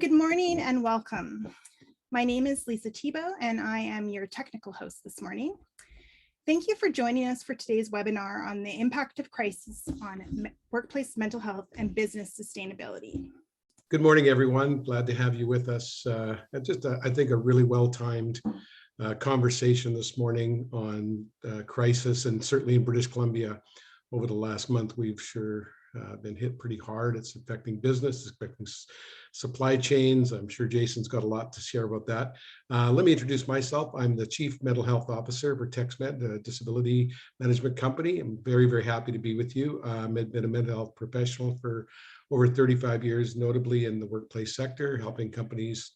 Good morning and welcome. My name is Lisa Thibault and I am your technical host this morning. Thank you for joining us for today's webinar on the impact of crisis on workplace mental health and business sustainability. Good morning, everyone. Glad to have you with us. I think a really well-timed conversation this morning on crisis, and certainly in British Columbia over the last month, we've sure been hit pretty hard. It's affecting business, it's affecting supply chains. I'm sure Jason's got a lot to share about that. Let me introduce myself. I'm the Chief Mental Health Officer for TextMed, a disability management company. I'm very, very happy to be with you. I've been a mental health professional for over 35 years, notably in the workplace sector, helping companies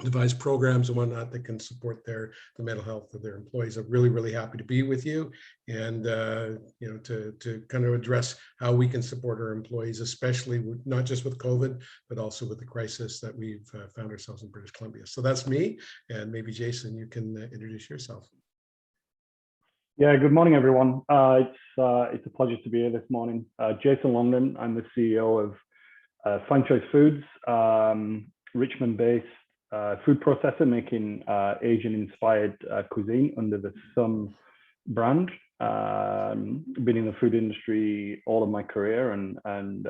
devise programs and whatnot that can support the mental health of their employees. I'm really, really happy to be with you and to kind of address how we can support our employees, especially not just with COVID, but also with the crisis that we've found ourselves in British Columbia. So that's me, and maybe Jason, you can introduce yourself. Yeah, good morning, everyone. It's a pleasure to be here this morning. Jason London, I'm the CEO of Franchise Foods, Richmond-based food processor making Asian-inspired cuisine under the Sun brand. Been in the food industry all of my career and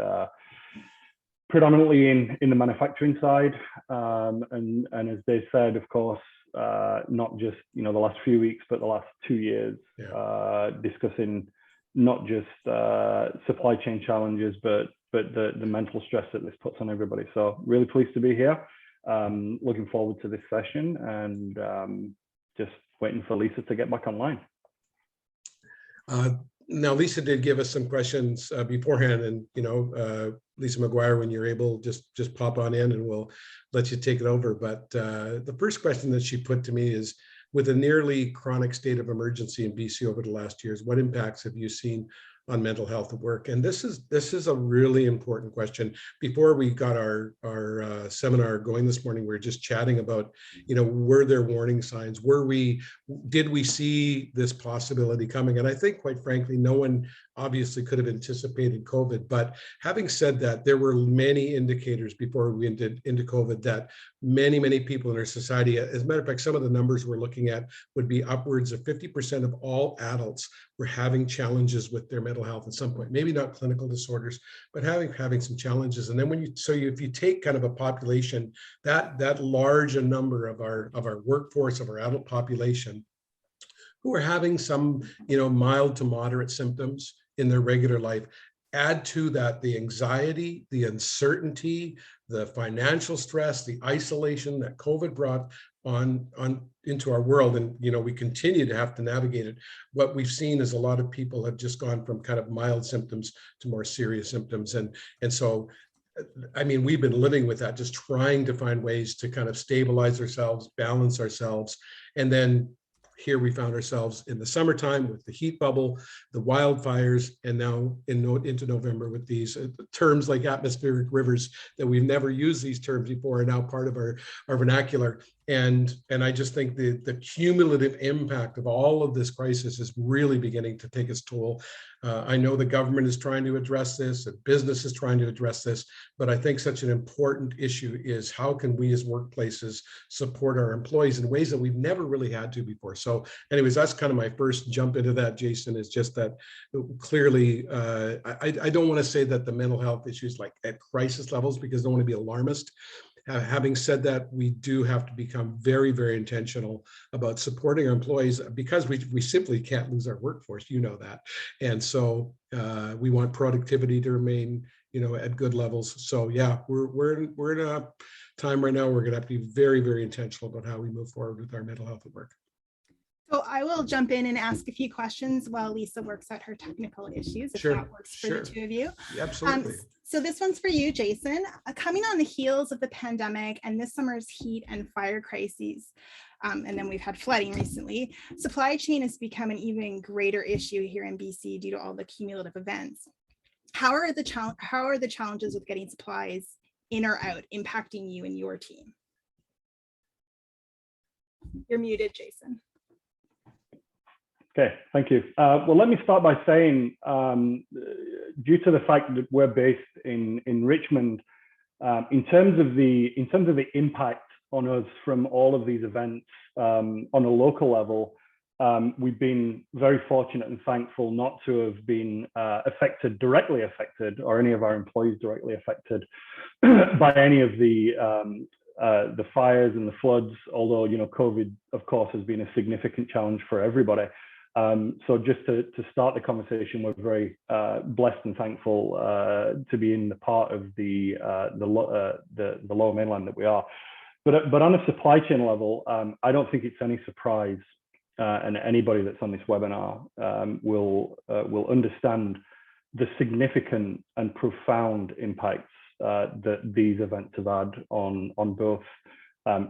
predominantly in the manufacturing side. And as they said, of course, not just the last few weeks, but the last 2 years, discussing not just supply chain challenges, but the mental stress that this puts on everybody. So really pleased to be here. Looking forward to this session and just waiting for Lisa to get back online. Now, Lisa did give us some questions beforehand, and Lisa Mcguire, when you're able, just pop on in and we'll let you take it over. But the first question that she put to me is, with a nearly chronic state of emergency in BC over the last years, what impacts have you seen on mental health at work? And this is a really important question. Before we got our seminar going this morning, we were just chatting about, were there warning signs? Did we see this possibility coming? And I think, quite frankly, no one obviously could have anticipated COVID. But having said that, there were many indicators before we went into COVID that many people in our society, as a matter of fact, some of the numbers we're looking at would be upwards of 50% of all adults were having challenges with their mental health at some point. Maybe not clinical disorders, but having some challenges. And then if you take kind of a population, that large a number of our workforce, of our adult population, who are having some mild to moderate symptoms in their regular life, add to that the anxiety, the uncertainty, the financial stress, the isolation that COVID brought on into our world, and we continue to have to navigate it. What we've seen is a lot of people have just gone from kind of mild symptoms to more serious symptoms, and so I mean, we've been living with that, just trying to find ways to kind of stabilize ourselves, balance ourselves, and then here we found ourselves in the summertime with the heat bubble, the wildfires, and now into November with these terms like atmospheric rivers that we've never used these terms before are now part of our vernacular. And I just think the cumulative impact of all of this crisis is really beginning to take its toll. I know the government is trying to address this, and business is trying to address this, but I think such an important issue is how can we as workplaces support our employees in ways that we've never really had to before. So anyways, that's kind of my first jump into that, Jason, is just that clearly, I don't want to say that the mental health issues like at crisis levels, because I don't want to be alarmist. Having said that, we do have to become very, very intentional about supporting our employees, because we simply can't lose our workforce, that. And so we want productivity to remain, at good levels. So yeah, we're in a time right now, we're going to have to be very, very intentional about how we move forward with our mental health at work. So I will jump in and ask a few questions while Lisa works out her technical issues, if that works for the two of you. Yeah, absolutely. So this one's for you, Jason. Coming on the heels of the pandemic and this summer's heat and fire crises, and then we've had flooding recently, supply chain has become an even greater issue here in BC due to all the cumulative events. How are the challenges with getting supplies in or out impacting you and your team? You're muted, Jason. Okay, thank you. Well, let me start by saying, due to the fact that we're based in Richmond, In terms of the impact on us from all of these events on a local level, we've been very fortunate and thankful not to have been directly affected, or any of our employees directly affected by any of the fires and the floods. Although, you know, COVID, of course, has been a significant challenge for everybody. So just to start the conversation, we're very blessed and thankful to be in the part of the Lower Mainland that we are. But on a supply chain level, I don't think it's any surprise, and anybody that's on this webinar will understand the significant and profound impacts that these events have had on both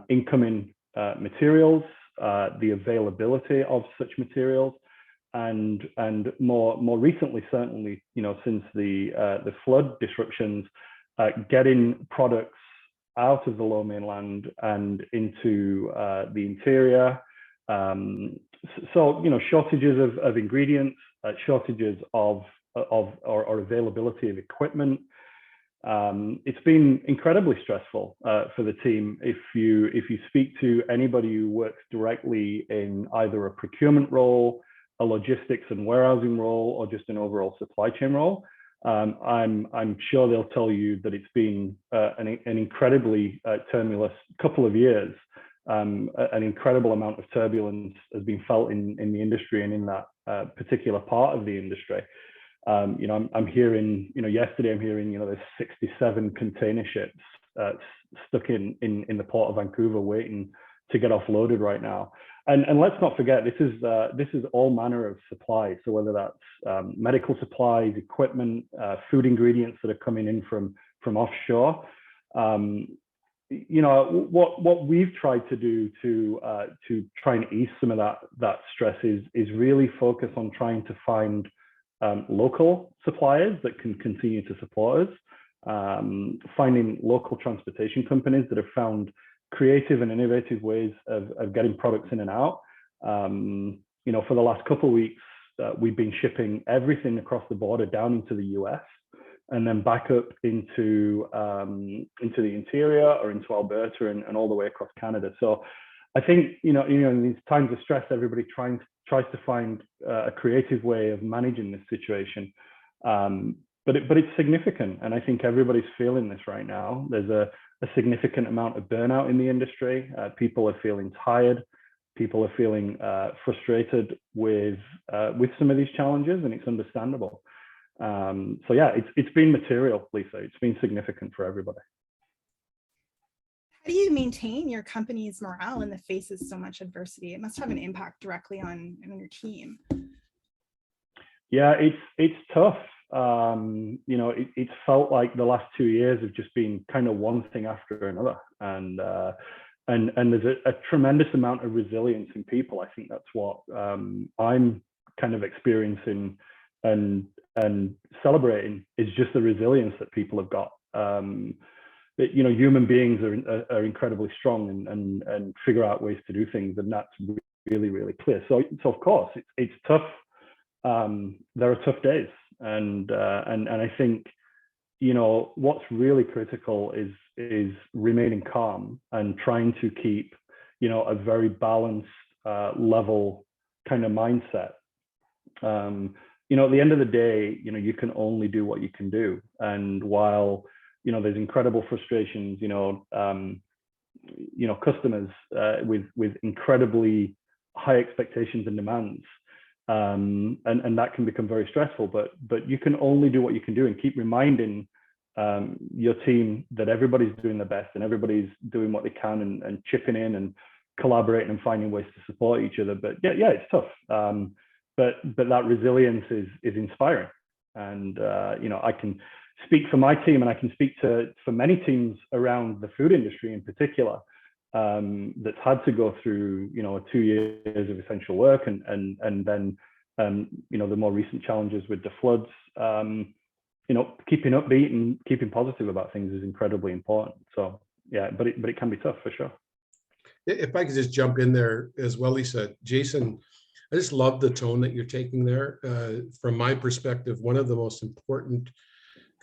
incoming materials, the availability of such materials, and more recently, certainly, you know, since the flood disruptions, getting products out of the Lower Mainland and into the interior. So, you know, shortages of ingredients, shortages of availability of equipment. It's been incredibly stressful for the team. If you speak to anybody who works directly in either a procurement role, a logistics and warehousing role, or just an overall supply chain role, I'm sure they'll tell you that it's been an incredibly tumultuous couple of years. An incredible amount of turbulence has been felt in the industry and in that particular part of the industry. You know, I'm hearing, you know, yesterday I'm hearing, you know, there's 67 container ships stuck in the port of Vancouver waiting to get offloaded right now. And let's not forget, this is all manner of supplies. So whether that's medical supplies, equipment, food ingredients that are coming in from offshore. You know, what we've tried to do to try and ease some of that stress is really focus on trying to find local suppliers that can continue to support us, finding local transportation companies that have found creative and innovative ways of getting products in and out. You know, for the last couple of weeks, we've been shipping everything across the border down into the US and then back up into the interior or into Alberta and all the way across Canada. So I think, you know, in these times of stress, everybody tries to find a creative way of managing this situation. But it's significant, and I think everybody's feeling this right now. There's a significant amount of burnout in the industry. People are feeling tired. People are feeling frustrated with some of these challenges, and it's understandable. So yeah, it's been material, Lisa. It's been significant for everybody. How do you maintain your company's morale in the face of so much adversity? It must have an impact directly on your team. Yeah, it's tough. You know, it's felt like the last 2 years have just been kind of one thing after another, and there's a tremendous amount of resilience in people. I think that's what I'm kind of experiencing and celebrating, is just the resilience that people have got. You know, human beings are incredibly strong and figure out ways to do things, and that's really, really clear. So of course it's tough. There are tough days, and I think, you know, what's really critical is remaining calm and trying to keep, you know, a very balanced, level kind of mindset. You know, at the end of the day, you know, you can only do what you can do, and while, you know, there's incredible frustrations, you know, customers with incredibly high expectations and demands, and that can become very stressful. But you can only do what you can do, and keep reminding your team that everybody's doing their best and everybody's doing what they can and chipping in and collaborating and finding ways to support each other. But yeah, it's tough. But that resilience is inspiring, and you know, I can speak for my team, and I can speak for many teams around the food industry in particular, that's had to go through, you know, 2 years of essential work, and then you know, the more recent challenges with the floods. You know, keeping upbeat and keeping positive about things is incredibly important. So yeah, but it can be tough for sure. If I could just jump in there as well, Lisa. Jason, I just love the tone that you're taking there. From my perspective, one of the most important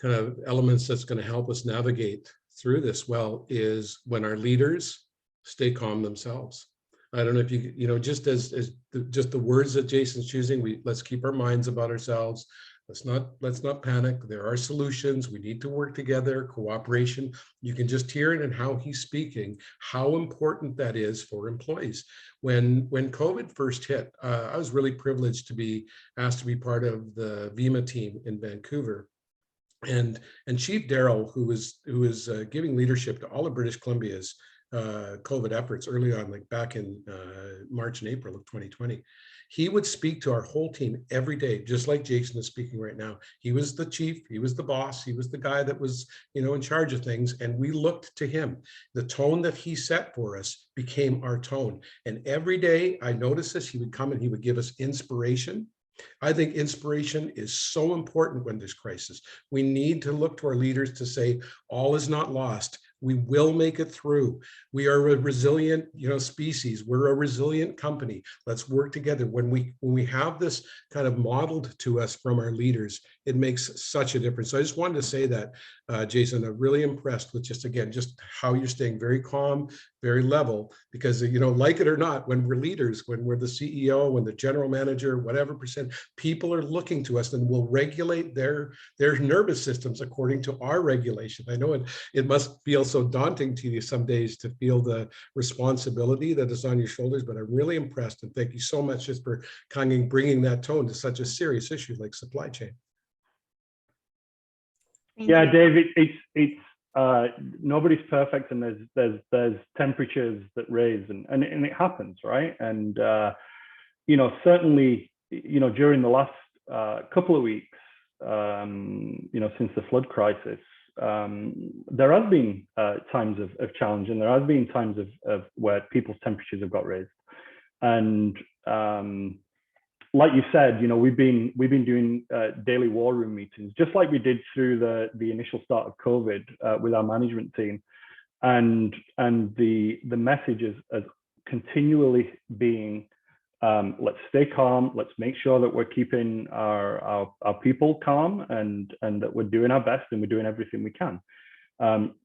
kind of elements that's going to help us navigate through this well is when our leaders stay calm themselves. I don't know if just just the words that Jason's choosing, let's keep our minds about ourselves. Let's not panic. There are solutions. We need to work together, cooperation. You can just hear it in how he's speaking, how important that is for employees. When COVID first hit, I was really privileged to be asked to be part of the VIMA team in Vancouver. And Chief Darrell, who was giving leadership to all of British Columbia's COVID efforts early on, like back in March and April of 2020, he would speak to our whole team every day, just like Jason is speaking right now. He was the chief, he was the boss, he was the guy that was, in charge of things, and we looked to him. The tone that he set for us became our tone. And every day I noticed this, he would come and he would give us inspiration. I think inspiration is so important when there's crisis. We need to look to our leaders to say, all is not lost. We will make it through. We are a resilient, species. We're a resilient company. Let's work together. When we have this kind of modeled to us from our leaders, it makes such a difference. So I just wanted to say that, Jason, I'm really impressed with just how you're staying very calm, very level, because, like it or not, when we're leaders, when we're the CEO, when the general manager, whatever percent, people are looking to us and will regulate their nervous systems according to our regulation. I know it must feel so daunting to you some days to feel the responsibility that is on your shoulders, but I'm really impressed, and thank you so much just for kind of bringing that tone to such a serious issue like supply chain. Yeah, Dave, it's nobody's perfect, and there's temperatures that raise, and it happens, right? And certainly, during the last couple of weeks, since the flood crisis, there has been times of challenge, and there has been times of where people's temperatures have got raised. And like you said, we've been doing daily war room meetings, just like we did through the initial start of COVID with our management team, and the message is continually being, let's stay calm, let's make sure that we're keeping our people calm, and that we're doing our best and we're doing everything we can.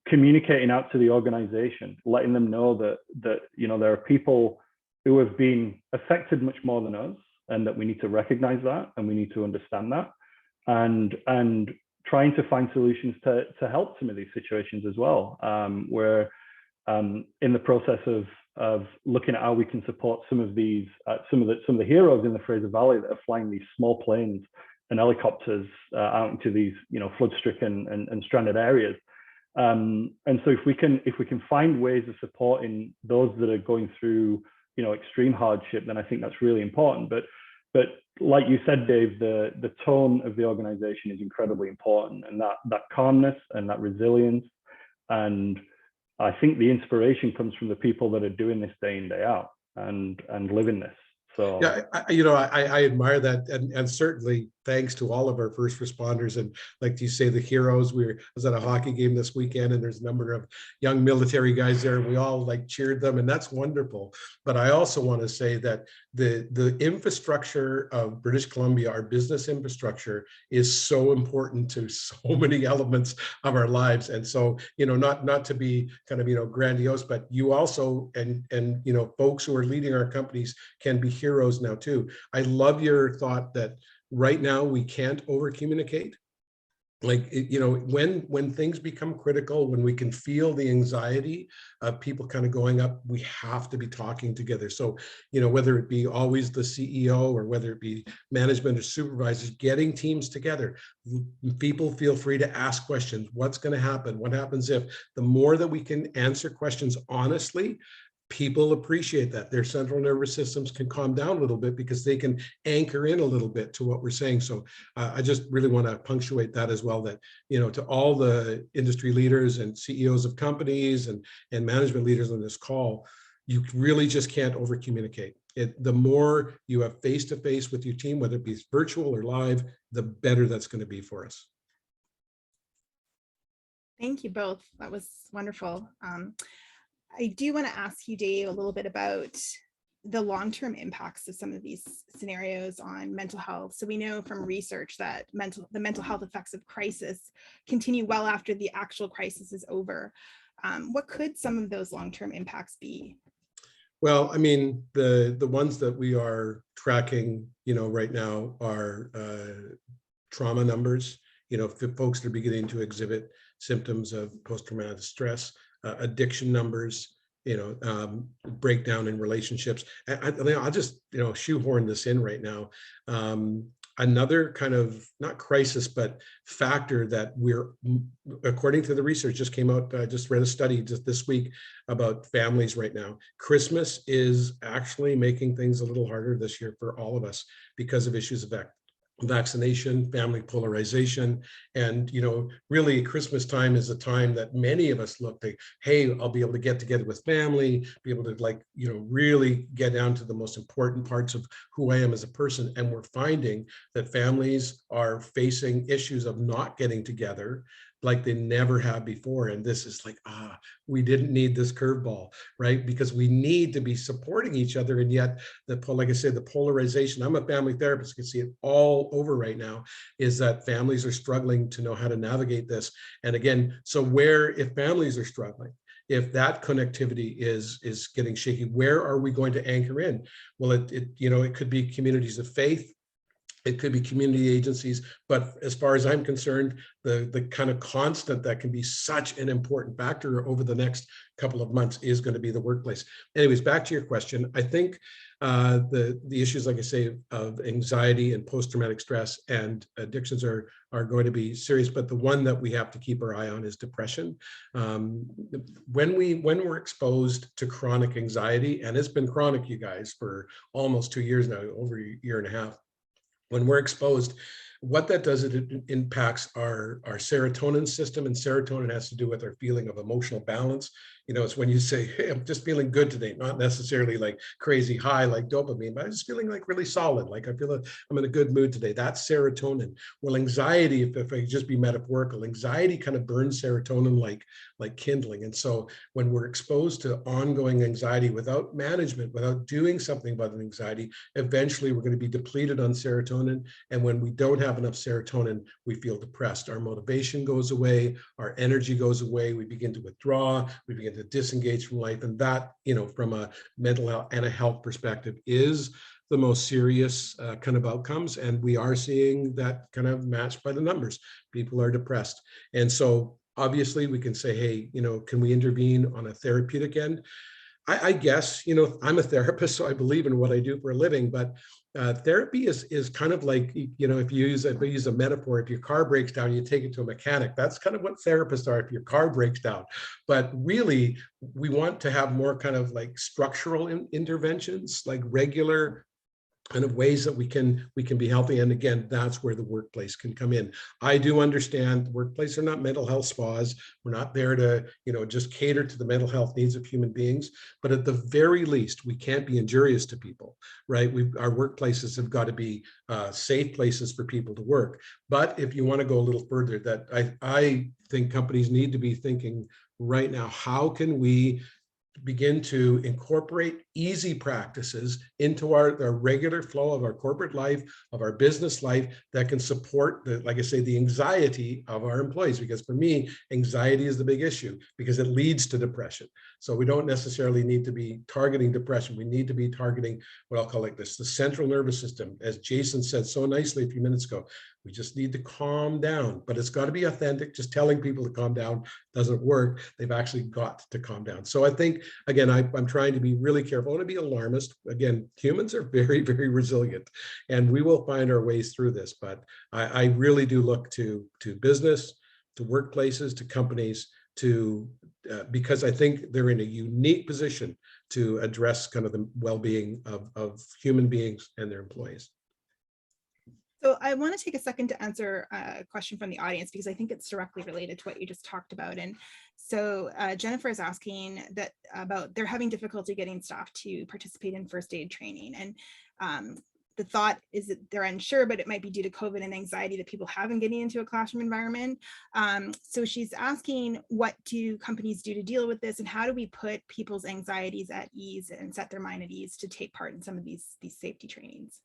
Communicating out to the organization, letting them know that there are people who have been affected much more than us, and that we need to recognize that, and we need to understand that, and trying to find solutions to help some of these situations as well. We're in the process of looking at how we can support some of these some of the heroes in the Fraser Valley that are flying these small planes and helicopters out into these flood-stricken and stranded areas. And so if we can find ways of supporting those that are going through extreme hardship, then I think that's really important. But like you said, Dave, the tone of the organization is incredibly important, and that calmness and that resilience, and I think the inspiration comes from the people that are doing this day in, day out, and living this. So yeah, I admire that, and certainly thanks to all of our first responders, and like you say, the heroes. I was at a hockey game this weekend, and there's a number of young military guys there, and we all cheered them, and that's wonderful. But I also want to say that the infrastructure of British Columbia, our business infrastructure, is so important to so many elements of our lives. And so, not to be kind of grandiose, but you also and folks who are leading our companies can be heroes now too. I love your thought that right now we can't over communicate. When things become critical, when we can feel the anxiety of people kind of going up, we have to be talking together. So, whether it be always the CEO or whether it be management or supervisors, getting teams together, people feel free to ask questions. What's going to happen? What happens if? The more that we can answer questions honestly, people appreciate that. Their central nervous systems can calm down a little bit because they can anchor in a little bit to what we're saying. So I just really want to punctuate that as well, that, to all the industry leaders and CEOs of companies and management leaders on this call, you really just can't over communicate. The more you have face-to-face with your team, whether it be virtual or live, the better that's going to be for us. Thank you both. That was wonderful. I do want to ask you, Dave, a little bit about the long-term impacts of some of these scenarios on mental health. So we know from research that the mental health effects of crisis continue well after the actual crisis is over. What could some of those long-term impacts be? Well, I mean, the ones that we are tracking, right now are trauma numbers. Folks are beginning to exhibit symptoms of post-traumatic stress, addiction numbers, breakdown in relationships. I'll just, shoehorn this in right now. Another kind of, not crisis, but factor that we're, according to the research just came out, I just read a study just this week about families right now. Christmas is actually making things a little harder this year for all of us because of issues of vaccination, family polarization, and really Christmas time is a time that many of us look like, hey, I'll be able to get together with family, be able to really get down to the most important parts of who I am as a person. And we're finding that families are facing issues of not getting together like they never have before. And this is like, we didn't need this curveball, right? Because we need to be supporting each other. And yet, like I said, the polarization, I'm a family therapist, you can see it all over right now, is that families are struggling to know how to navigate this. And again, so if families are struggling, if that connectivity is getting shaky, where are we going to anchor in? Well, it could be communities of faith. It could be community agencies, but as far as I'm concerned, the kind of constant that can be such an important factor over the next couple of months is going to be the workplace. Anyways, back to your question. I think the issues, like I say, of anxiety and post-traumatic stress and addictions are going to be serious, but the one that we have to keep our eye on is depression. When we're exposed to chronic anxiety, and it's been chronic, you guys, for almost 2 years now, over a year and a half, when we're exposed, what that does is it impacts our serotonin system, and serotonin has to do with our feeling of emotional balance. It's when you say, hey, I'm just feeling good today, not necessarily like crazy high like dopamine, but I'm just feeling like really solid, like I feel like I'm in a good mood today. That's serotonin. Well, anxiety, if I just be metaphorical, anxiety kind of burns serotonin like kindling. And so when we're exposed to ongoing anxiety without management, without doing something about an anxiety, eventually we're going to be depleted on serotonin. And when we don't have enough serotonin, we feel depressed. Our motivation goes away, our energy goes away, we begin to withdraw, we begin to disengage from life. And that, from a mental health and a health perspective, is the most serious kind of outcomes. And we are seeing that kind of matched by the numbers. People are depressed. And so obviously we can say, hey, can we intervene on a therapeutic end? I guess, I'm a therapist, so I believe in what I do for a living, but therapy is kind of like, if you use a metaphor, if your car breaks down, you take it to a mechanic. That's kind of what therapists are if your car breaks down. But really, we want to have more kind of like structural interventions, like regular kind of ways that we can be healthy. And again, that's where the workplace can come in. I do understand the workplace are not mental health spas. We're not there to, just cater to the mental health needs of human beings. But at the very least, we can't be injurious to people, right? Our workplaces have got to be safe places for people to work. But if you want to go a little further, that I think companies need to be thinking right now, how can we begin to incorporate easy practices into our regular flow of our corporate life, of our business life, that can support like I say, the anxiety of our employees. Because for me, anxiety is the big issue because it leads to depression. So we don't necessarily need to be targeting depression. We need to be targeting what I'll call like this, the central nervous system. As Jason said so nicely a few minutes ago, we just need to calm down, but it's got to be authentic. Just telling people to calm down doesn't work. They've actually got to calm down. So I think, again, I'm trying to be really careful. I want to be alarmist. Again, humans are very, very resilient, and we will find our ways through this. But I really do look to business, to workplaces, to companies, because I think they're in a unique position to address kind of the well-being of human beings and their employees. So I want to take a second to answer a question from the audience, because I think it's directly related to what you just talked about. And so Jennifer is asking about they're having difficulty getting staff to participate in first aid training. And the thought is that they're unsure, but it might be due to COVID and anxiety that people have in getting into a classroom environment. So she's asking, what do companies do to deal with this, and how do we put people's anxieties at ease and set their mind at ease to take part in some of these safety trainings?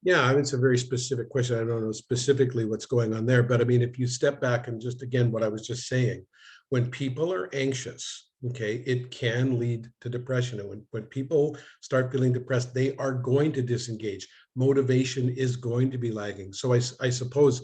Yeah, I mean, it's a very specific question. I don't know specifically what's going on there, but I mean, if you step back and just, again, what I was just saying, when people are anxious, okay, it can lead to depression. And when people start feeling depressed, they are going to disengage. Motivation is going to be lagging. So I suppose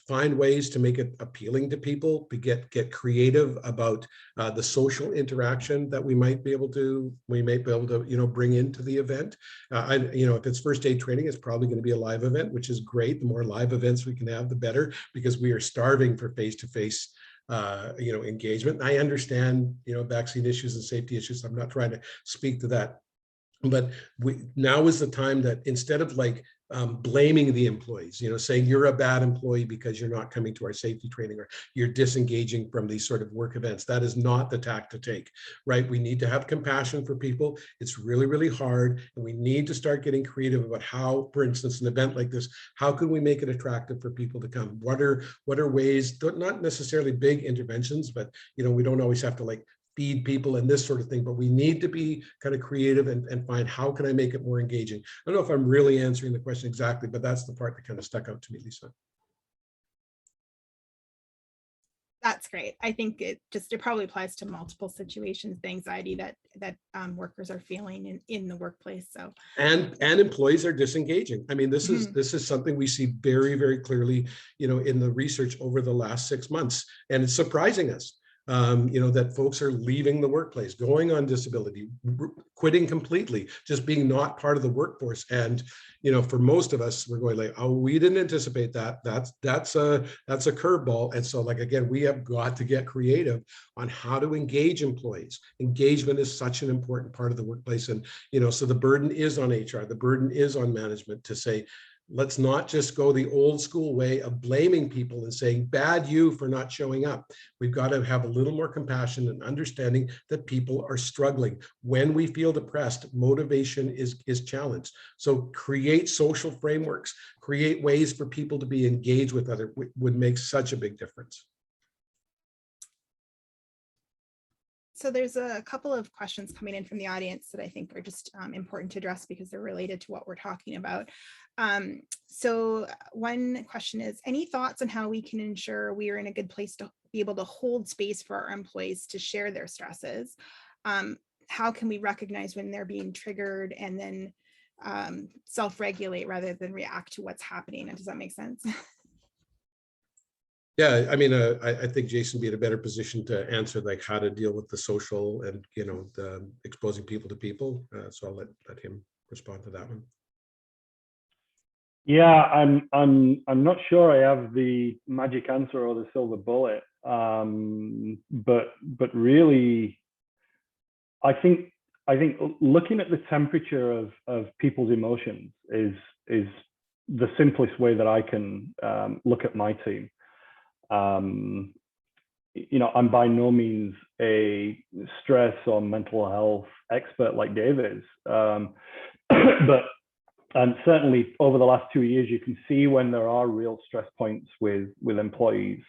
find ways to make it appealing to people, to get creative about the social interaction that we might be able to bring into the event. If it's first aid training, it's probably going to be a live event, which is great. The more live events we can have, the better, because we are starving for face-to-face engagement. I understand, vaccine issues and safety issues. I'm not trying to speak to that, but now is the time that instead of blaming the employees, saying you're a bad employee because you're not coming to our safety training, or you're disengaging from these sort of work events. That is not the tack to take, right? We need to have compassion for people. It's really, really hard. And we need to start getting creative about how, for instance, an event like this, how can we make it attractive for people to come? What are ways, not necessarily big interventions, but, we don't always have to feed people and this sort of thing, but we need to be kind of creative and find, how can I make it more engaging? I don't know if I'm really answering the question exactly, but that's the part that kind of stuck out to me, Lisa. That's great. I think it probably applies to multiple situations, the anxiety that workers are feeling in the workplace. So and employees are disengaging. I mean, this is something we see very, very clearly, in the research over the last 6 months, and it's surprising us. That folks are leaving the workplace, going on disability, quitting completely, just being not part of the workforce. And, for most of us, we're going oh, we didn't anticipate that. That's a curveball. And so again, we have got to get creative on how to engage employees. Engagement is such an important part of the workplace. And, so the burden is on HR, the burden is on management to say, let's not just go the old school way of blaming people and saying, bad you for not showing up. We've got to have a little more compassion and understanding that people are struggling. When we feel depressed, motivation is challenged. So create social frameworks, create ways for people to be engaged with others would make such a big difference. So there's a couple of questions coming in from the audience that I think are just important to address because they're related to what we're talking about. So one question is, any thoughts on how we can ensure we are in a good place to be able to hold space for our employees to share their stresses? How can we recognize when they're being triggered and then self-regulate rather than react to what's happening? And does that make sense? Yeah, I mean, I think Jason would be in a better position to answer how to deal with the social and the exposing people to people. So I'll let him respond to that one. Yeah, I'm not sure I have the magic answer or the silver bullet, but really, I think looking at the temperature of people's emotions is the simplest way that I can look at my team. I'm by no means a stress or mental health expert like Dave is, but certainly over the last 2 years, you can see when there are real stress points with employees,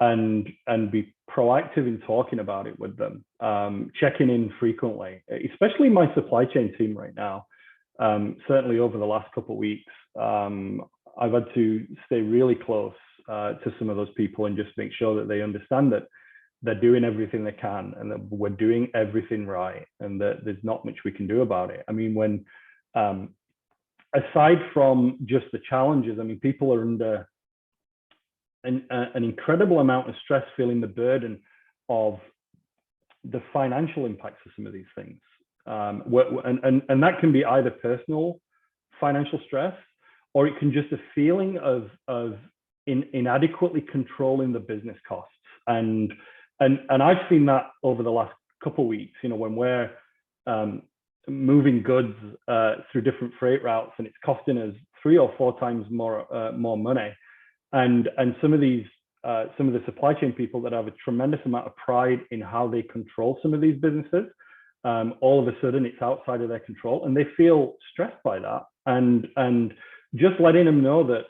and be proactive in talking about it with them, checking in frequently, especially my supply chain team right now. Certainly over the last couple of weeks, I've had to stay really close to some of those people and just make sure that they understand that they're doing everything they can and that we're doing everything right and that there's not much we can do about it. I mean, when aside from just the challenges, I mean, people are under an incredible amount of stress, feeling the burden of the financial impacts of some of these things. And that can be either personal financial stress, or it can just a feeling of inadequately controlling the business costs. And I've seen that over the last couple of weeks, when we're moving goods through different freight routes and it's costing us 3 or 4 times more money. And some of the supply chain people that have a tremendous amount of pride in how they control some of these businesses all of a sudden it's outside of their control, and they feel stressed by that. And just letting them know that,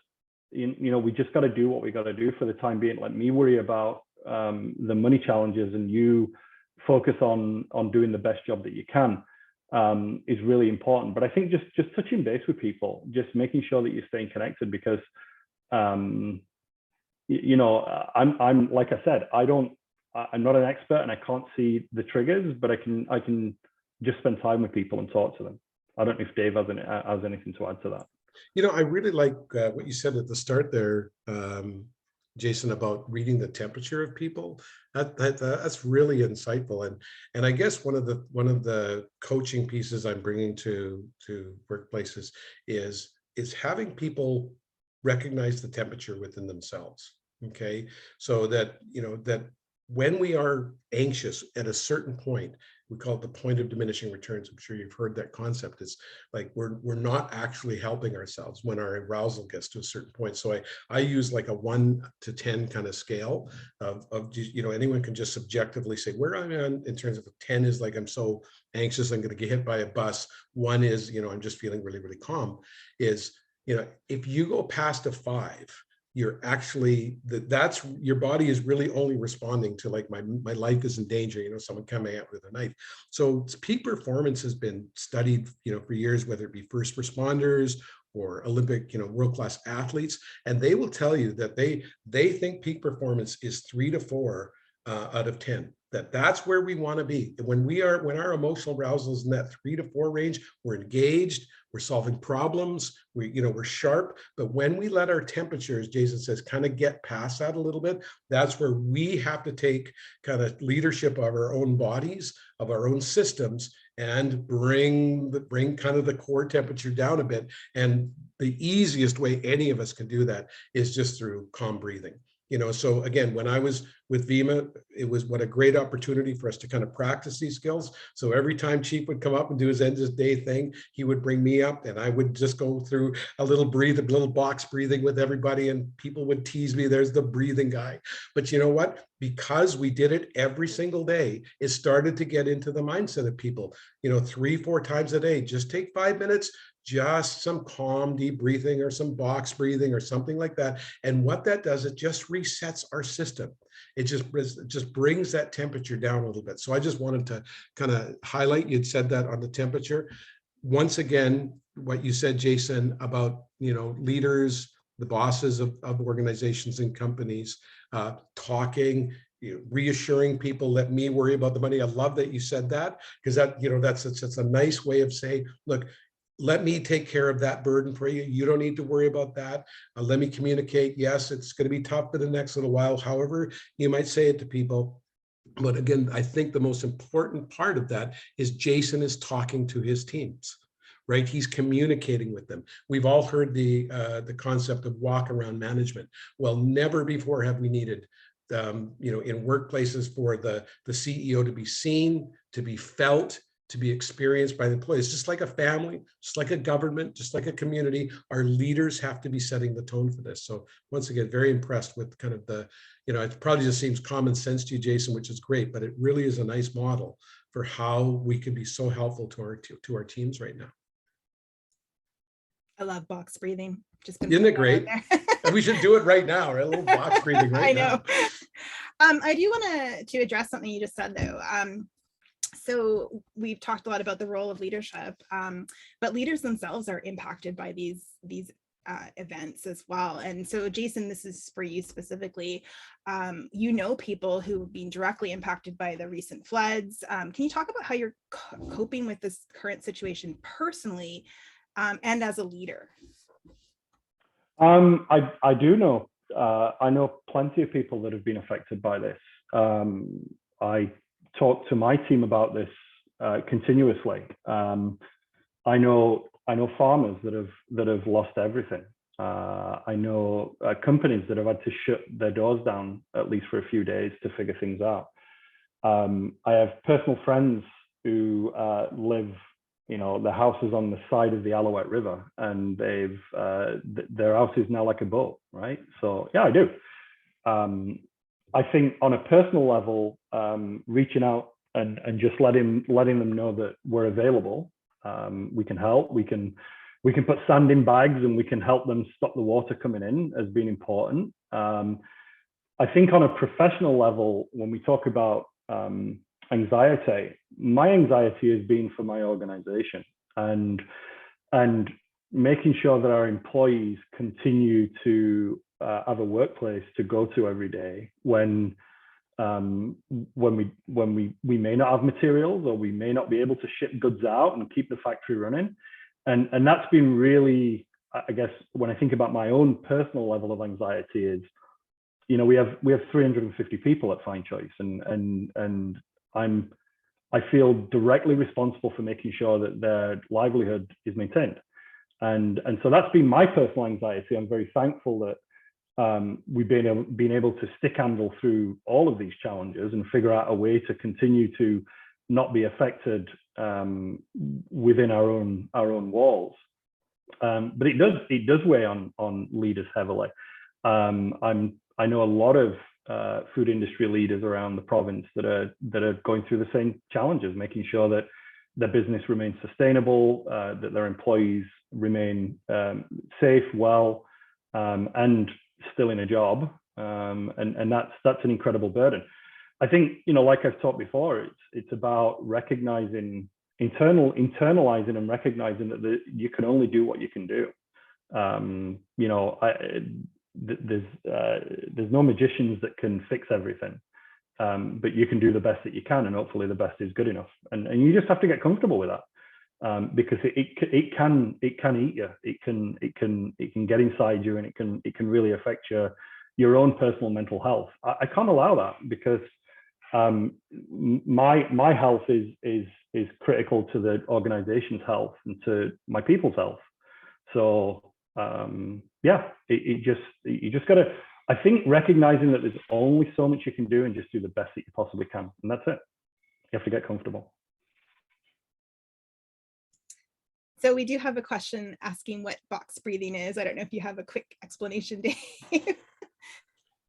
we just got to do what we got to do for the time being. Let me worry about the money challenges, and you focus on doing the best job that you can, is really important. But I think just touching base with people, just making sure that you're staying connected, because I'm like I said, I'm not an expert and I can't see the triggers, but I can just spend time with people and talk to them. I don't know if Dave has anything to add to that. I really like what you said at the start there, Jason, about reading the temperature of people. That's really insightful. And I guess one of the coaching pieces I'm bringing to workplaces is having people recognize the temperature within themselves. Okay, so that that when we are anxious at a certain point, we call it the point of diminishing returns. I'm sure you've heard that concept. It's like we're not actually helping ourselves when our arousal gets to a certain point. So I use like a 1 to 10 kind of scale of anyone can just subjectively say where I'm on in terms of 10 is like I'm so anxious I'm going to get hit by a bus. 1 is I'm just feeling really, really calm. Is if you go past a 5, you're actually that's your body is really only responding to like my life is in danger, someone coming out with a knife. So peak performance has been studied for years, whether it be first responders or Olympic world-class athletes, and they will tell you that they think peak performance is 3 to 4 out of 10. That's where we want to be. When our emotional arousal is in that 3 to 4 range, we're engaged, we're solving problems, we're sharp. But when we let our temperatures, Jason says, kind of get past that a little bit, that's where we have to take kind of leadership of our own bodies, of our own systems, and bring kind of the core temperature down a bit. And the easiest way any of us can do that is just through calm breathing. So again, when I was with Vima, it was what a great opportunity for us to kind of practice these skills. So every time Chief would come up and do his end of day thing, he would bring me up and I would just go through a little box breathing with everybody, and people would tease me, there's the breathing guy. But you know what? Because we did it every single day, it started to get into the mindset of people, 3-4 times a day, just take 5 minutes, just some calm, deep breathing or some box breathing or something like that. And what that does, it just resets our system. It just brings that temperature down a little bit. So I just wanted to kind of highlight, you'd said that on the temperature. Once again, what you said, Jason, about, leaders, the bosses of organizations and companies, talking, reassuring people, let me worry about the money. I love that you said that, because that's a nice way of saying, look, let me take care of that burden for you. You don't need to worry about that. Let me communicate. Yes, it's going to be tough for the next little while. However, you might say it to people. But again, I think the most important part of that is Jason is talking to his teams, right? He's communicating with them. We've all heard the concept of walk around management. Well, never before have we needed in workplaces for the CEO to be seen, to be felt, to be experienced by the employees. Just like a family, just like a government, just like a community, our leaders have to be setting the tone for this. So once again, very impressed with kind of the, it probably just seems common sense to you, Jason, which is great, but it really is a nice model for how we can be so helpful to our teams right now. I love box breathing. Isn't it great? And we should do it right now, right? A little box breathing right now. I know. I do want to address something you just said, though. So we've talked a lot about the role of leadership, but leaders themselves are impacted by these events as well. And so, Jason, this is for you specifically. People who have been directly impacted by the recent floods. Can you talk about how you're coping with this current situation personally and as a leader? I do know. I know plenty of people that have been affected by this. I talk to my team about this continuously. I know farmers that have lost everything. I know companies that have had to shut their doors down at least for a few days to figure things out. I have personal friends who live, the house is on the side of the Alouette River, and their house is now like a boat, right? So yeah, I do. I think on a personal level, reaching out and just letting them know that we're available. We can help. We can put sand in bags, and we can help them stop the water coming in, as being important. I think on a professional level, when we talk about anxiety, my anxiety has been for my organization, and making sure that our employees continue to have a workplace to go to every day when we may not have materials, or we may not be able to ship goods out and keep the factory running. And that's been really, I guess, when I think about my own personal level of anxiety, is, you know, we have 350 people at Fine Choice, and I feel directly responsible for making sure that their livelihood is maintained. And so that's been my personal anxiety. I'm very thankful that we've been able to stick handle through all of these challenges and figure out a way to continue to not be affected within our own walls. But it does weigh on leaders heavily. I know a lot of food industry leaders around the province that are going through the same challenges, making sure that their business remains sustainable, that their employees remain safe, well, and still in a job. And that's an incredible burden. I think, you know, like I've talked before, it's about recognizing, internalizing and recognizing that you can only do what you can do. You know, there's no magicians that can fix everything, but you can do the best that you can, and hopefully the best is good enough. And you just have to get comfortable with that, because it can eat you. It can get inside you, and it can really affect your own personal mental health. I can't allow that, because my health is critical to the organization's health and to my people's health. So yeah, you just gotta, I think, recognizing that there's only so much you can do, and just do the best that you possibly can, and that's it. You have to get comfortable. So we do have a question asking what box breathing is. I don't know if you have a quick explanation, Dave.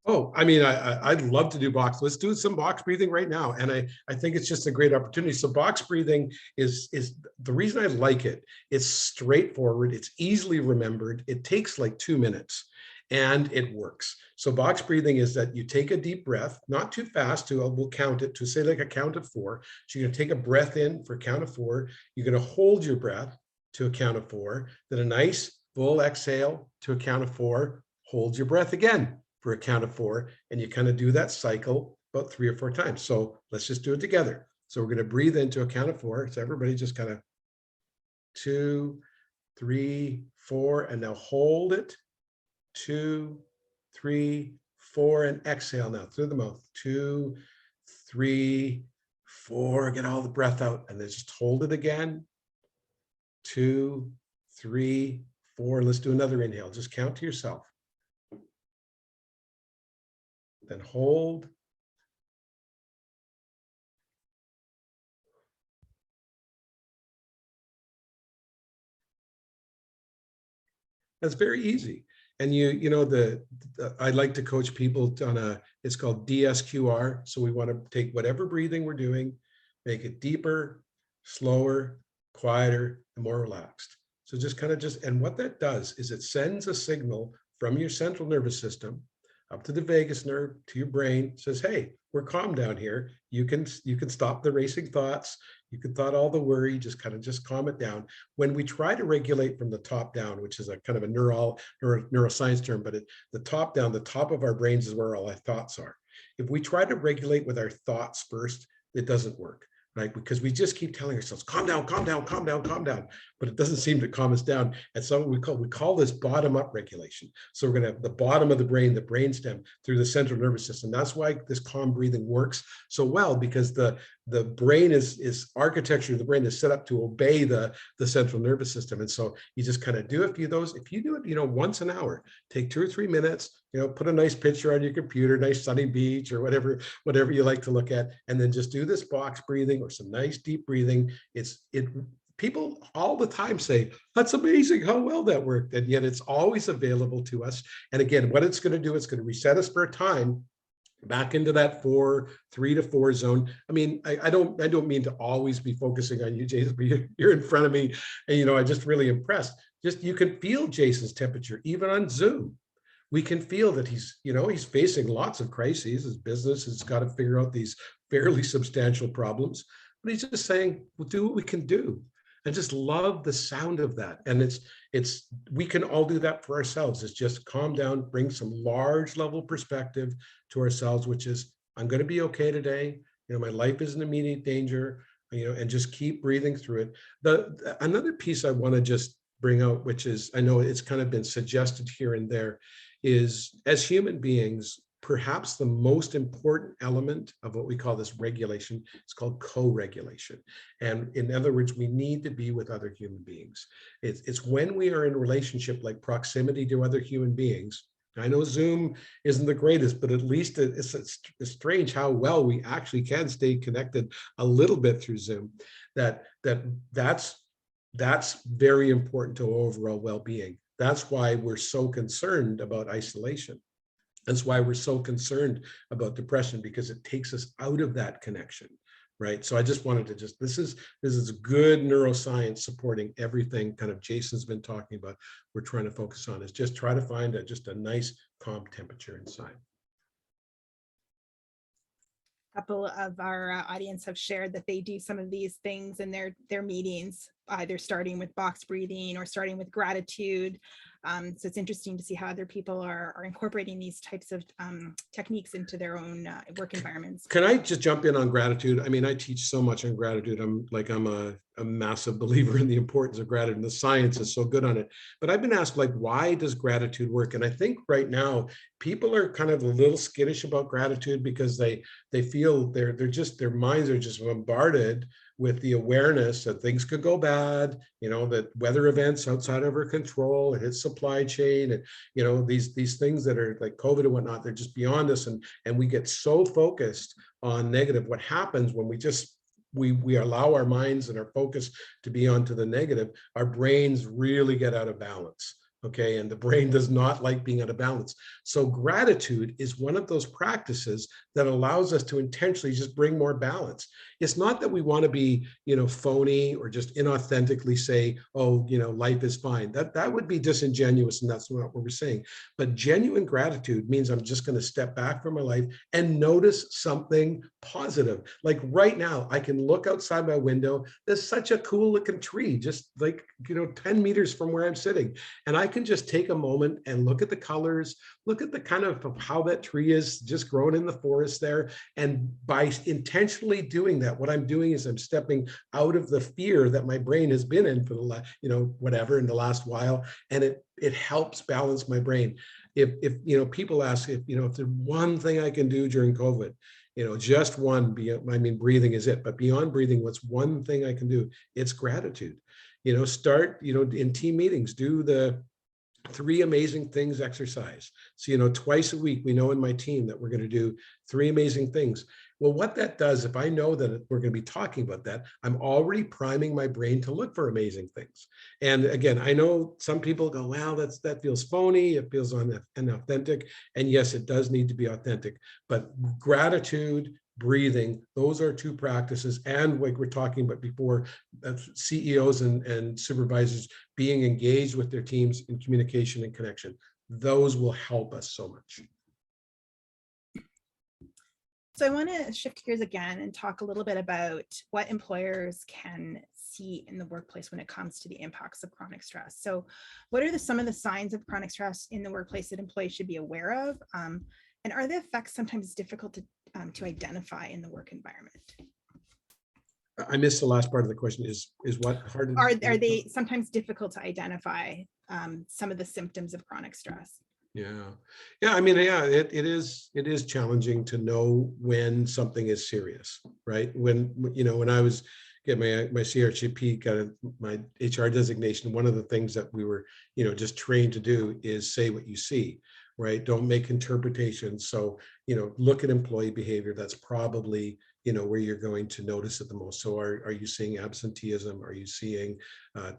Oh, I mean, I'd love to do box. Let's do some box breathing right now. And I think it's just a great opportunity. So box breathing is the reason I like it. It's straightforward. It's easily remembered. It takes like 2 minutes and it works. So box breathing is that you take a deep breath, not too fast, we'll count it to say like a count of 4. So you're gonna take a breath in for a count of 4. You're gonna hold your breath to a count of 4, then a nice full exhale to a count of 4, hold your breath again for a count of 4, and you kind of do that cycle about 3 or 4 times. So let's just do it together. So we're going to breathe into a count of 4. So everybody just kind of 2, 3, 4, and now hold it. 2, 3, 4, and exhale now through the mouth. 2, 3, 4, get all the breath out, and then just hold it again. 2, 3, 4. Let's do another inhale. Just count to yourself. Then hold. That's very easy. And you know, I like to coach people on it's called DSQR. So we want to take whatever breathing we're doing, make it deeper, slower, quieter, and more relaxed. So just and what that does is it sends a signal from your central nervous system up to the vagus nerve, to your brain, says, hey, we're calm down here. You can stop the racing thoughts. You can thought all the worry, just calm it down. When we try to regulate from the top down, which is a kind of a neuroscience term, but the top down, the top of our brains is where all our thoughts are. If we try to regulate with our thoughts first, it doesn't work. Right? Because we just keep telling ourselves, calm down, calm down, calm down, calm down, but it doesn't seem to calm us down. And so we call this bottom-up regulation. So we're going to have the bottom of the brainstem through the central nervous system. That's why this calm breathing works so well, because the brain is architecture of the brain is set up to obey the central nervous system. And so you just kind of do a few of those. If you do it, you know, once an hour, take 2 or 3 minutes, you know, put a nice picture on your computer, nice sunny beach or whatever you like to look at, and then just do this box breathing or some nice deep breathing. People all the time say, that's amazing how well that worked. And yet it's always available to us. And again, what it's going to do, it's going to reset us for a time back into that 3 to 4 zone. I mean, I don't mean to always be focusing on you, Jason, but you're in front of me, and I'm just really impressed. Just you can feel Jason's temperature even on Zoom. We can feel that he's facing lots of crises. His business has got to figure out these fairly substantial problems, but he's just saying, we'll do what we can do. I just love the sound of that. And we can all do that for ourselves. It's just calm down, bring some large level perspective to ourselves, which is, I'm going to be okay today. My life isn't immediate danger, and just keep breathing through it. Another piece I want to just bring out, which is, I know it's kind of been suggested here and there, is as human beings, perhaps the most important element of what we call this regulation is called co-regulation. And in other words, we need to be with other human beings. It's when we are in a relationship like proximity to other human beings. I know Zoom isn't the greatest, but at least it's strange how well we actually can stay connected a little bit through Zoom. That's very important to overall well-being. That's why we're so concerned about isolation. That's why we're so concerned about depression, because it takes us out of that connection, right? So I just wanted to this is good neuroscience supporting everything kind of Jason's been talking about. We're trying to focus on is just try to find just a nice calm temperature inside. A couple of our audience have shared that they do some of these things in their meetings, either starting with box breathing or starting with gratitude. So it's interesting to see how other people are incorporating these types of techniques into their own work environments. Can I just jump in on gratitude? I mean, I teach so much on gratitude. I'm a massive believer in the importance of gratitude, and the science is so good on it. But I've been asked, why does gratitude work? And I think right now people are kind of a little skittish about gratitude because they feel their minds are just bombarded with the awareness that things could go bad, that weather events outside of our control, it hits supply chain, and these things that are like COVID and whatnot, they're just beyond us, and we get so focused on negative. What happens when we allow our minds and our focus to be onto the negative, our brains really get out of balance. Okay, and the brain does not like being out of balance. So gratitude is one of those practices that allows us to intentionally just bring more balance. It's not that we want to be, phony or just inauthentically say, oh, life is fine. That would be disingenuous, and that's not what we're saying. But genuine gratitude means I'm just going to step back from my life and notice something positive. Like right now, I can look outside my window. There's such a cool looking tree, just 10 meters from where I'm sitting. And I can just take a moment and look at the colors, look at the kind of how that tree is just growing in the forest there. And by intentionally doing that, what I'm doing is I'm stepping out of the fear that my brain has been in for the in the last while, and it helps balance my brain. If people ask if there's one thing I can do during COVID, just one, breathing is it, but beyond breathing, what's one thing I can do? It's gratitude. Start, in team meetings, do the 3 amazing things exercise. So, twice a week, we know in my team that we're going to do 3 amazing things. Well, what that does, if I know that we're going to be talking about that, I'm already priming my brain to look for amazing things. And again, I know some people go, well, that feels phony. It feels inauthentic. And yes, it does need to be authentic, but gratitude, breathing, those are 2 practices. And like we're talking about before, CEOs and supervisors being engaged with their teams in communication and connection. Those will help us so much. So I want to shift gears again and talk a little bit about what employers can see in the workplace when it comes to the impacts of chronic stress. So what are some of the signs of chronic stress in the workplace that employees should be aware of? And are the effects sometimes difficult to identify in the work environment? I missed the last part of the question. Is what hard? Are they sometimes difficult to identify some of the symptoms of chronic stress? Yeah. It is challenging to know when something is serious, right? When I was getting my CRCP, got my HR designation, one of the things that we were, just trained to do is say what you see, right? Don't make interpretations. So, look at employee behavior. That's probably, where you're going to notice it the most. So are you seeing absenteeism? Are you seeing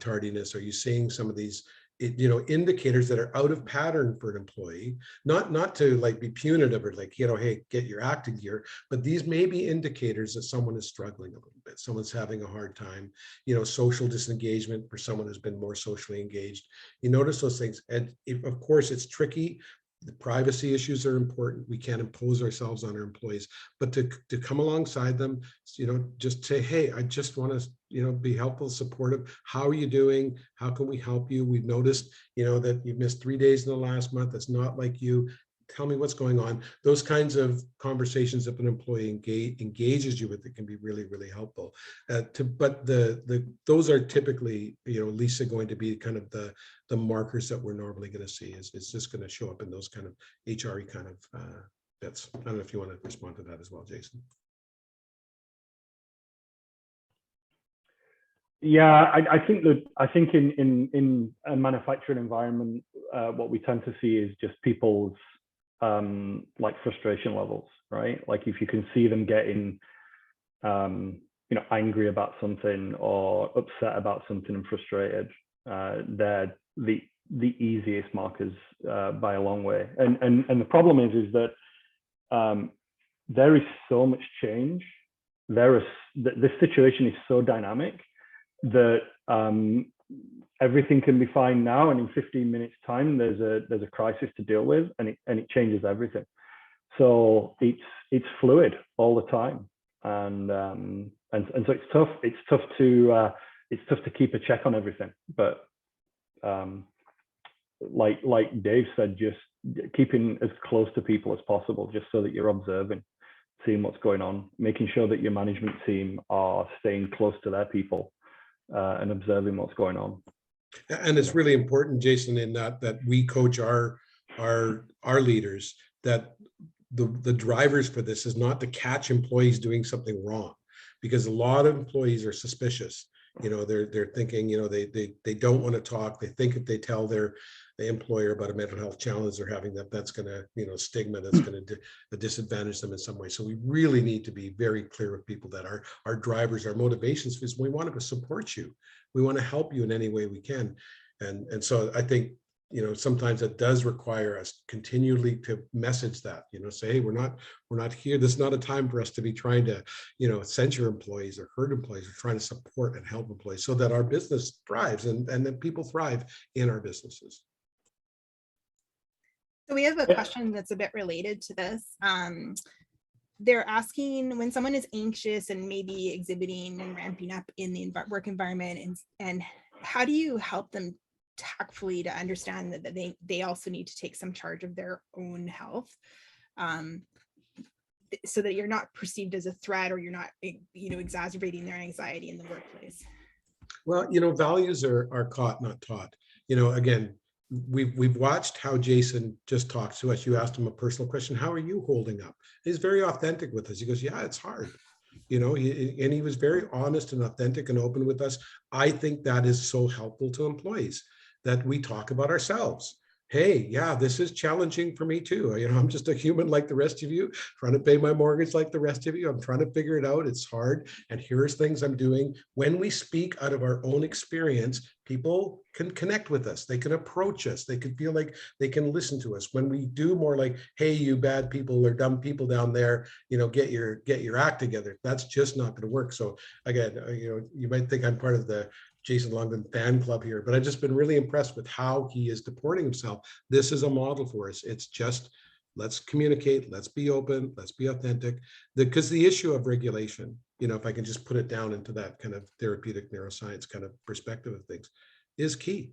tardiness? Are you seeing some of these, indicators that are out of pattern for an employee, not to like be punitive or like, hey, get your act in gear, but these may be indicators that someone is struggling a little bit. Someone's having a hard time, social disengagement for someone who's been more socially engaged. You notice those things. And of course, it's tricky. The privacy issues are important. We can't impose ourselves on our employees, but to come alongside them, just say, hey, I just want to, be helpful, supportive. How are you doing? How can we help you? We've noticed, that you've missed 3 days in the last month. It's not like you. Tell me what's going on. Those kinds of conversations, if an employee engages you with it, can be really, really helpful. But those are typically, Lisa, going to be kind of the markers that we're normally going to see. It's just going to show up in those kind of HRE kind of bits. I don't know if you want to respond to that as well, Jason. Yeah, I think in a manufacturing environment, what we tend to see is just people's like frustration levels, right? Like if you can see them getting angry about something or upset about something and frustrated, they're the easiest markers by a long way. And the problem is that there is so much change. This situation is so dynamic that everything can be fine now, and in 15 minutes time there's a crisis to deal with, and it changes everything. So it's fluid all the time, and so it's tough to keep a check on everything. But like Dave said, just keeping as close to people as possible, just so that you're observing, seeing what's going on, making sure that your management team are staying close to their people and observing what's going on. And it's really important, Jason, in that we coach our leaders, that the drivers for this is not to catch employees doing something wrong, because a lot of employees are suspicious. They're thinking, they don't want to talk. They think if they tell the employer about a mental health challenge they're having, that's going to, stigma, that's going to disadvantage them in some way. So we really need to be very clear with people that our drivers, our motivations, is we want to support you. We want to help you in any way we can. And so I think, sometimes it does require us continually to message that, say, hey, we're not here. This is not a time for us to be trying to, censure employees or hurt employees. We're trying to support and help employees so that our business thrives and that people thrive in our businesses. So we have a question that's a bit related to this. They're asking, when someone is anxious and maybe exhibiting and ramping up in the work environment, and how do you help them tactfully to understand that they also need to take some charge of their own health, so that you're not perceived as a threat, or you're not, exacerbating their anxiety in the workplace? Well, values are caught, not taught. Again, we've watched how Jason just talked to us. You asked him a personal question: how are you holding up? He's very authentic with us. He goes, yeah, it's hard. And he was very honest and authentic and open with us. I think that is so helpful to employees, that we talk about ourselves. Hey, yeah, this is challenging for me too. I'm just a human like the rest of you, trying to pay my mortgage like the rest of you. I'm trying to figure it out. It's hard. And here's things I'm doing. When we speak out of our own experience, people can connect with us. They can approach us. They can feel like they can listen to us. When we do more like, hey, you bad people or dumb people down there, get your act together. That's just not going to work. So again, you might think I'm part of the Jason Longden fan club here, but I've just been really impressed with how he is deporting himself. This is a model for us. It's just, let's communicate, let's be open, let's be authentic. Because the issue of regulation, if I can just put it down into that kind of therapeutic neuroscience kind of perspective of things, is key.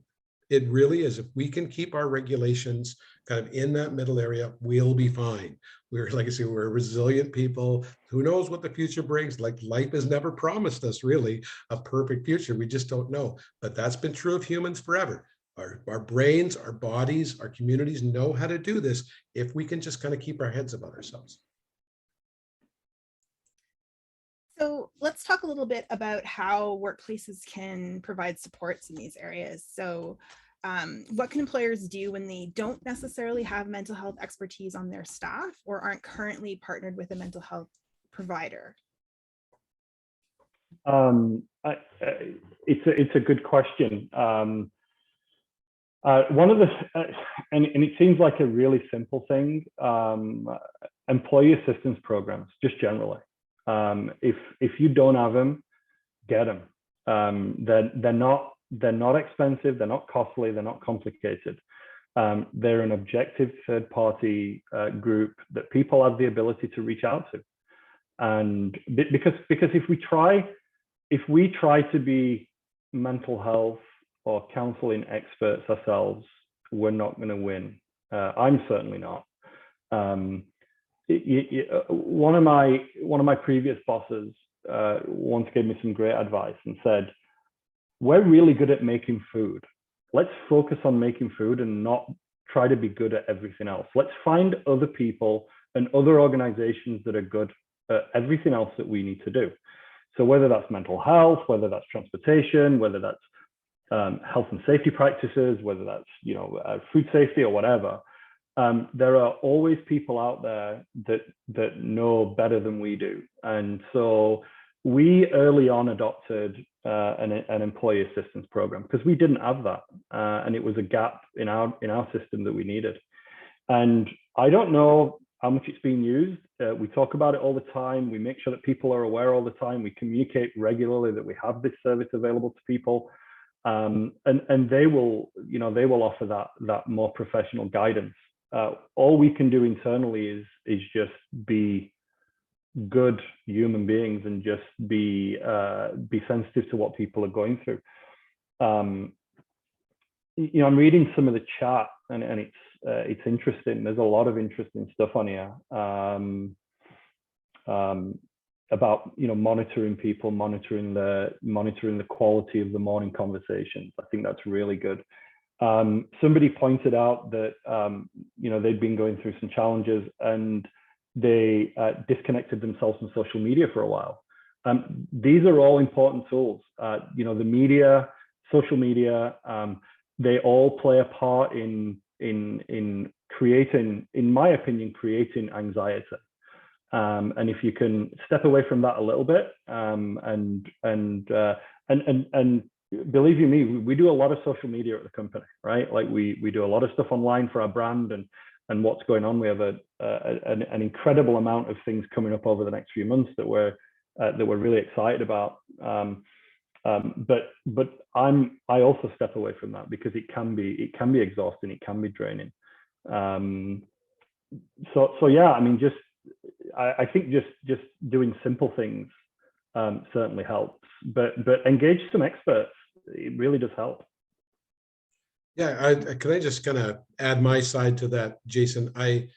It really is. If we can keep our regulations kind of in that middle area, we'll be fine. Like I say, we're resilient people. Who knows what the future brings? Like, life has never promised us really a perfect future. We just don't know. But that's been true of humans forever. Our brains, our bodies, our communities know how to do this if we can just kind of keep our heads about ourselves. So let's talk a little bit about how workplaces can provide supports in these areas. So what can employers do when they don't necessarily have mental health expertise on their staff, or aren't currently partnered with a mental health provider? It's a good question. One of the, and it seems like a really simple thing, employee assistance programs, just generally. If you don't have them, get them. They're not expensive, they're not costly, they're not complicated. They're an objective third-party group that people have the ability to reach out to. And because if we try to be mental health or counseling experts ourselves, we're not going to win. I'm certainly not. One of my previous bosses once gave me some great advice and said, "We're really good at making food. Let's focus on making food and not try to be good at everything else. Let's find other people and other organizations that are good at everything else that we need to do." So whether that's mental health, whether that's transportation, whether that's health and safety practices, whether that's food safety or whatever, there are always people out there that know better than we do. And so we early on adopted an employee assistance program because we didn't have that, and it was a gap in our system that we needed. And I don't know how much it's being used. We talk about it all the time. We make sure that people are aware all the time. We communicate regularly that we have this service available to people, and they will offer that more professional guidance. All we can do internally is just be good human beings and just be sensitive to what people are going through. I'm reading some of the chat and it's interesting. There's a lot of interesting stuff on here about monitoring people, monitoring the quality of the morning conversations. I think that's really good. Somebody pointed out that they'd been going through some challenges and they disconnected themselves from social media for a while. These are all important tools. The media, social media, they all play a part in creating, in my opinion, creating anxiety. And if you can step away from that a little bit, and believe you me, we do a lot of social media at the company, right? Like we do a lot of stuff online for our brand and what's going on. We have an incredible amount of things coming up over the next few months that we're really excited about. But I also step away from that because it can be exhausting, it can be draining. So yeah, I mean, I think just doing simple things certainly helps, but engage some experts. It really does help. Yeah, can I just kind of add my side to that, Jason? I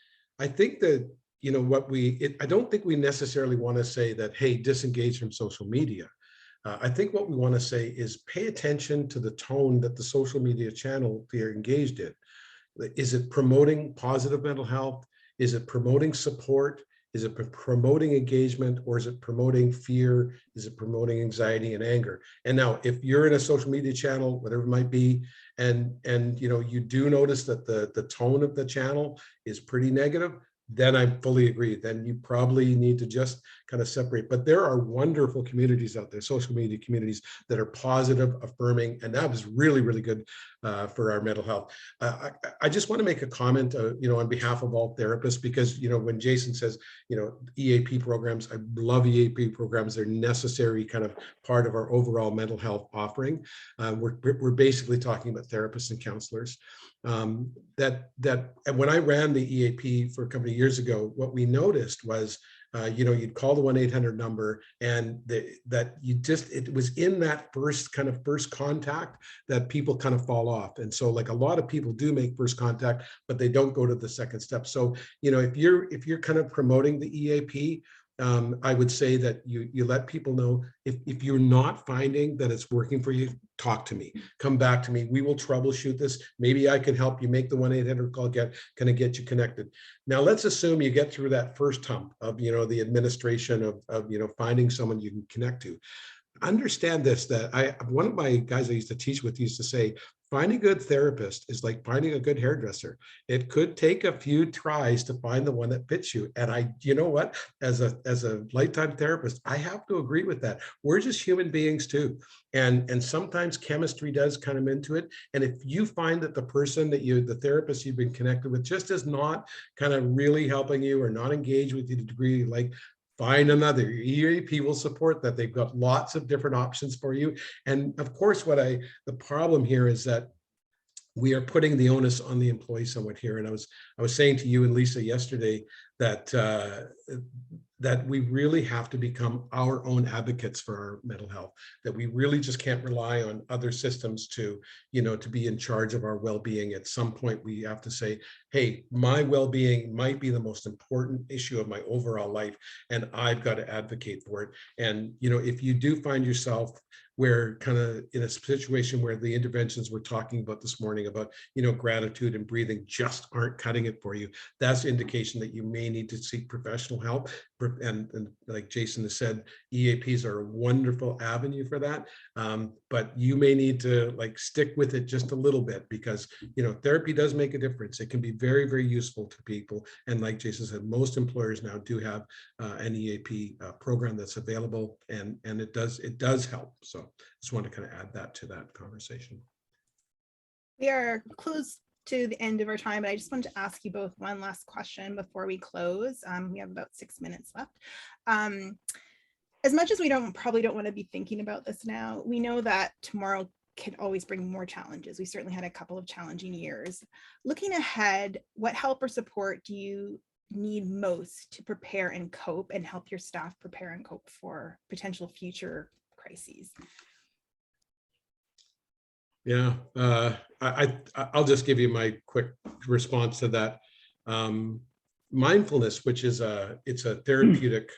think that I don't think we necessarily want to say that, hey, disengage from social media. I think what we want to say is pay attention to the tone that the social media channel they're engaged in. Is it promoting positive mental health? Is it promoting support? Is it promoting engagement, or is it promoting fear? Is it promoting anxiety and anger? And now, if you're in a social media channel, whatever it might be, and you do notice that the tone of the channel is pretty negative, then I fully agree. Then you probably need to just kind of separate. But there are wonderful communities out there, social media communities that are positive, affirming, and that was really, really good for our mental health. I just want to make a comment, on behalf of all therapists, because when Jason says, EAP programs, I love EAP programs. They're necessary kind of part of our overall mental health offering. We're basically talking about therapists and counselors. And when I ran the EAP for a couple of years ago, what we noticed was, you'd call the 1-800 number, and it was in that first contact that people kind of fall off. And so, like, a lot of people do make first contact, but they don't go to the second step. So, if you're kind of promoting the EAP, I would say that you let people know if you're not finding that it's working for you, talk to me, come back to me. We will troubleshoot this. Maybe I can help you make the 1-800 call, get you connected. Now, let's assume you get through that first hump of, the administration of finding someone you can connect to. Understand this, that one of my guys I used to teach with used to say, finding a good therapist is like finding a good hairdresser. It could take a few tries to find the one that fits you. And you know what, as a lifetime therapist, I have to agree with that. We're just human beings too. And sometimes chemistry does kind of into it. And if you find that the therapist you've been connected with just is not kind of really helping you or not engaged with you to the degree you like, find another. EAP will support that. They've got lots of different options for you. And of course, the problem here is that we are putting the onus on the employee somewhat here. And I was saying to you and Lisa yesterday that that we really have to become our own advocates for our mental health, that we really just can't rely on other systems to be in charge of our well-being. At some point, we have to say, hey, my well-being might be the most important issue of my overall life, and I've got to advocate for it. And, if you do find yourself where kind of in a situation where the interventions we're talking about this morning about, gratitude and breathing just aren't cutting it for you, that's indication that you may need to seek professional help. And like Jason has said, EAPs are a wonderful avenue for that. But you may need to stick with it just a little bit, because, therapy does make a difference. It can be very, very useful to people. And like Jason said, most employers now do have an EAP program that's available, and it does help. So just want to kind of add that to that conversation. We are close to the end of our time, but I just wanted to ask you both one last question before we close. We have about 6 minutes left. As much as we probably don't want to be thinking about this now, we know that tomorrow can always bring more challenges. We certainly had a couple of challenging years. Looking ahead, what help or support do you need most to prepare and cope, and help your staff prepare and cope for potential future crises? Yeah, I'll just give you my quick response to that. Mindfulness, which is it's a therapeutic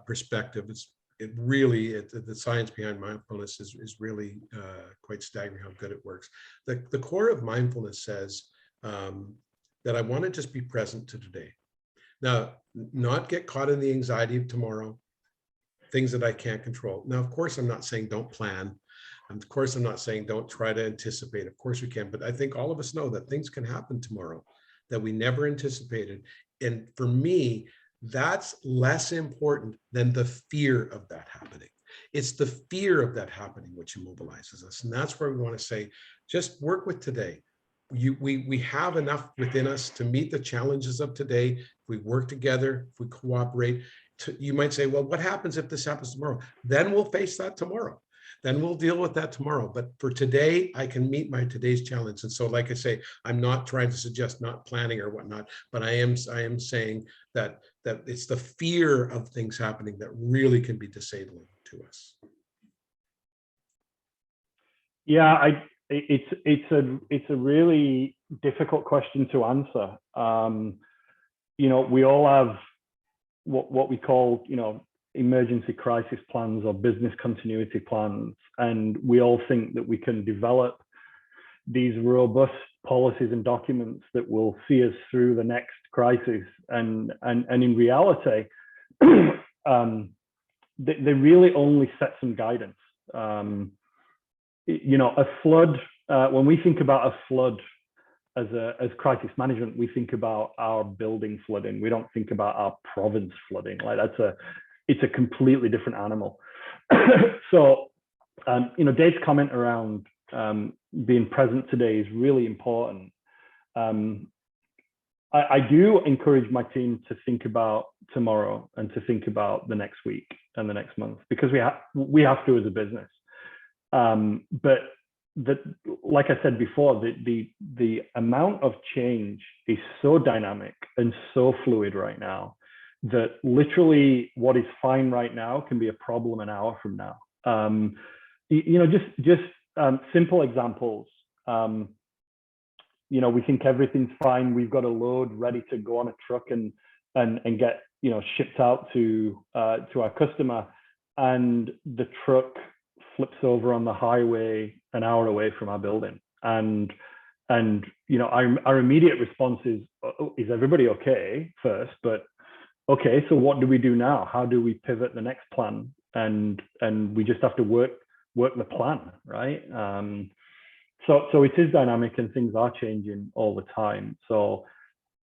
perspective. The science behind mindfulness is really quite staggering how good it works. The core of mindfulness says that I want to just be present to today. Now, not get caught in the anxiety of tomorrow, things that I can't control. Now, of course, I'm not saying don't plan. And of course, I'm not saying don't try to anticipate. Of course we can, but I think all of us know that things can happen tomorrow that we never anticipated. And for me, that's less important than the fear of that happening. It's the fear of that happening which immobilizes us. And that's where we want to say, just work with today. We have enough within us to meet the challenges of today. If we work together, if we cooperate, you might say, well, what happens if this happens tomorrow? Then we'll face that tomorrow. Then we'll deal with that tomorrow. But for today, I can meet today's challenge. And so, like I say, I'm not trying to suggest not planning or whatnot, but I am saying that it's the fear of things happening that really can be disabling to us. Yeah, it's a really difficult question to answer. We all have what we call, emergency crisis plans or business continuity plans, and we all think that we can develop these robust policies and documents that will see us through the next crisis. And in reality, they really only set some guidance. A flood, when we think about a flood as crisis management, we think about our building flooding. We don't think about our province flooding. It's a completely different animal. So, Dave's comment around being present today is really important. I do encourage my team to think about tomorrow and to think about the next week and the next month, because we have to as a business. But like I said before, the amount of change is so dynamic and so fluid right now that literally what is fine right now can be a problem an hour from now. Just simple examples. We think everything's fine. We've got a load ready to go on a truck and get shipped out to our customer, and the truck flips over on the highway an hour away from our building. And our immediate response is everybody okay first? But okay, so what do we do now? How do we pivot the next plan? And we just have to work the plan, right? So it is dynamic and things are changing all the time. So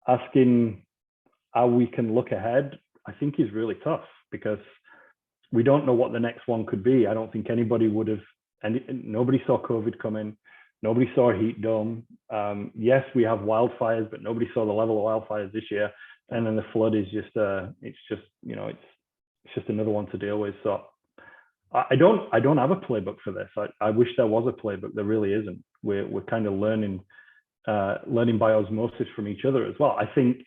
asking how we can look ahead, I think is really tough because we don't know what the next one could be. I don't think anybody would have, and nobody saw COVID coming. Nobody saw a heat dome. Yes, we have wildfires, but nobody saw the level of wildfires this year. And then the flood is just, it's just another one to deal with. So I don't have a playbook for this. I wish there was a playbook. There really isn't. We're kind of learning by osmosis from each other as well. I think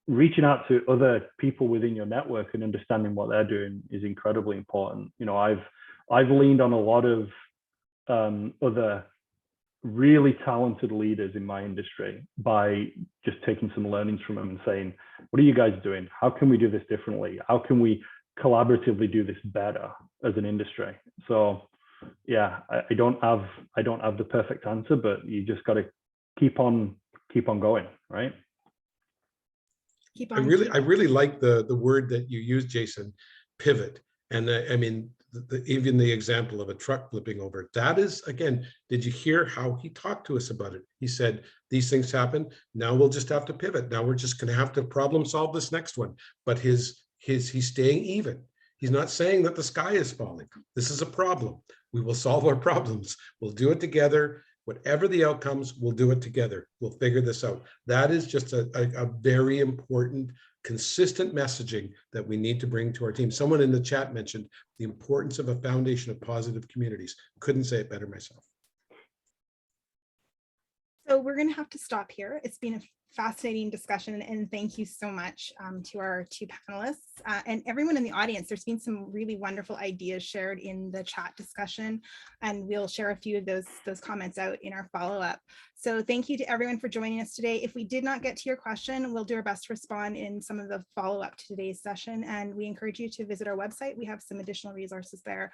reaching out to other people within your network and understanding what they're doing is incredibly important. You know, I've leaned on a lot of other really talented leaders in my industry by just taking some learnings from them and saying, what are you guys doing? How can we do this differently? How can we collaboratively do this better as an industry? So yeah, I don't have the perfect answer, but you just got to keep on going, right? I really like the word that you used, Jason, pivot. And I mean, even the example of a truck flipping over, that is, again, did you hear how he talked to us about it? He said, these things happen. Now we'll just have to pivot. Now we're just going to have to problem solve this next one. But he's staying even. He's not saying that the sky is falling. This is a problem. We will solve our problems. We'll do it together. Whatever the outcomes, we'll do it together. We'll figure this out. That is just a very important, consistent messaging that we need to bring to our team. Someone in the chat mentioned the importance of a foundation of positive communities. Couldn't say it better myself. So we're going to have to stop here. It's been a fascinating discussion, and thank you so much to our two panelists and everyone in the audience. There's been some really wonderful ideas shared in the chat discussion, and we'll share a few of those comments out in our follow-up. So thank you to everyone for joining us today. If we did not get to your question, we'll do our best to respond in some of the follow-up to today's session, and we encourage you to visit our website. We have some additional resources there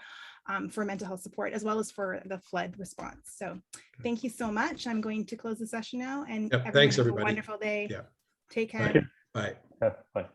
for mental health support as well as for the flood response. So thank you so much. I'm going to close the session now, and thanks everybody. Have a wonderful day. Yeah. Take care. Bye. Bye.